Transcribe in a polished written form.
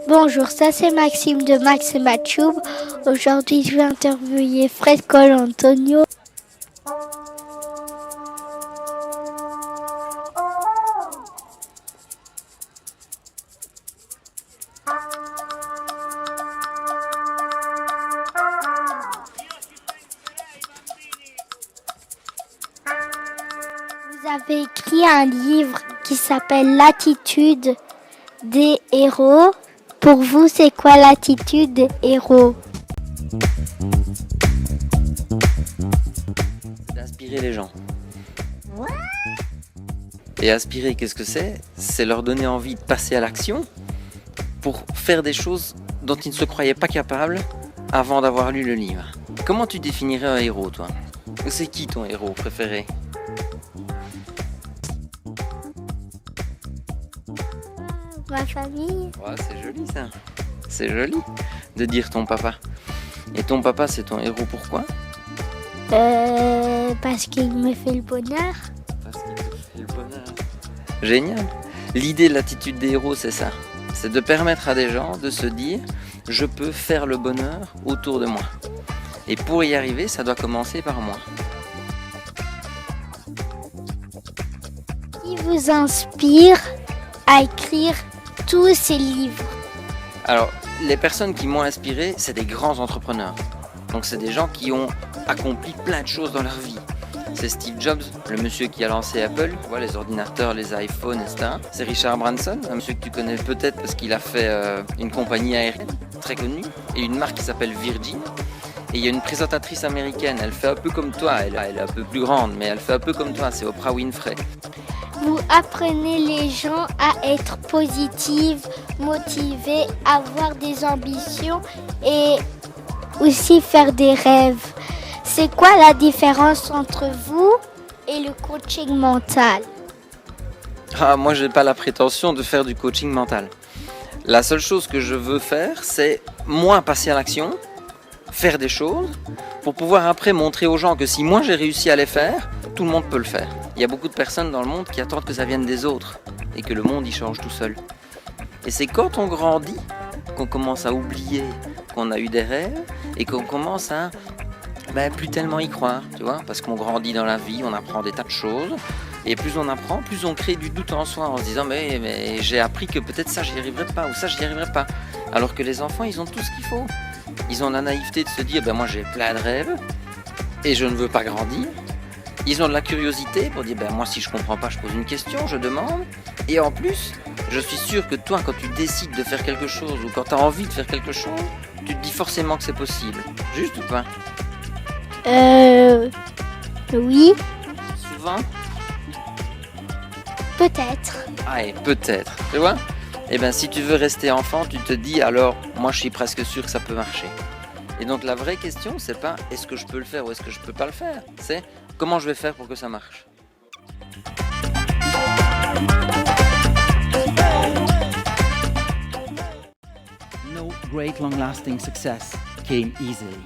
Bonjour, ça c'est Maxime de Max et Matchoub. Aujourd'hui, je vais interviewer Fred Colantonio. Vous avez écrit un livre qui s'appelle L'attitude des héros. Pour vous, c'est quoi l'attitude des héros? D'inspirer les gens. Et aspirer, qu'est-ce que c'est? C'est leur donner envie de passer à l'action pour faire des choses dont ils ne se croyaient pas capables avant d'avoir lu le livre. Comment tu définirais un héros, toi? C'est qui ton héros préféré? Ma famille. Ouais, c'est joli ça. C'est joli de dire ton papa. Et ton papa, c'est ton héros pourquoi? Parce qu'il me fait le bonheur. Parce qu'il te fait le bonheur. Génial. L'idée de l'attitude des héros, c'est ça. C'est de permettre à des gens de se dire « je peux faire le bonheur autour de moi ». Et pour y arriver, ça doit commencer par moi. Qui vous inspire à écrire tous ces livres? Alors, les personnes qui m'ont inspiré, c'est des grands entrepreneurs. Donc c'est des gens qui ont accompli plein de choses dans leur vie. C'est Steve Jobs, le monsieur qui a lancé Apple, tu vois, les ordinateurs, les iPhones, etc. C'est Richard Branson, un monsieur que tu connais peut-être parce qu'il a fait une compagnie aérienne très connue et une marque qui s'appelle Virgin. Et il y a une présentatrice américaine, elle fait un peu comme toi, elle est un peu plus grande, mais elle fait un peu comme toi, c'est Oprah Winfrey. Vous apprenez les gens à être positifs, motivés, avoir des ambitions et aussi faire des rêves. C'est quoi la différence entre vous et le coaching mental? Ah, moi, j'ai pas la prétention de faire du coaching mental. La seule chose que je veux faire, c'est moi passer à l'action, faire des choses, pour pouvoir après montrer aux gens que si moi j'ai réussi à les faire, tout le monde peut le faire. Il y a beaucoup de personnes dans le monde qui attendent que ça vienne des autres et que le monde y change tout seul. Et c'est quand on grandit qu'on commence à oublier qu'on a eu des rêves et qu'on commence à plus tellement y croire, tu vois, parce qu'on grandit dans la vie, on apprend des tas de choses. Et plus on apprend, plus on crée du doute en soi en se disant mais j'ai appris que peut-être ça j'y arriverai pas ou ça j'y arriverai pas. Alors que les enfants ils ont tout ce qu'il faut. Ils ont la naïveté de se dire moi j'ai plein de rêves et je ne veux pas grandir. Ils ont de la curiosité pour dire moi si je comprends pas je pose une question, je demande. Et en plus je suis sûr que toi quand tu décides de faire quelque chose ou quand tu as envie de faire quelque chose, tu te dis forcément que c'est possible. Juste ou pas? Oui, Souvent? peut-être. Ah, et peut-être, tu vois? Eh bien, si tu veux rester enfant, tu te dis alors, moi je suis presque sûr que ça peut marcher. Et donc la vraie question, c'est pas est-ce que je peux le faire ou est-ce que je peux pas le faire? C'est comment je vais faire pour que ça marche. No great long-lasting success came easily.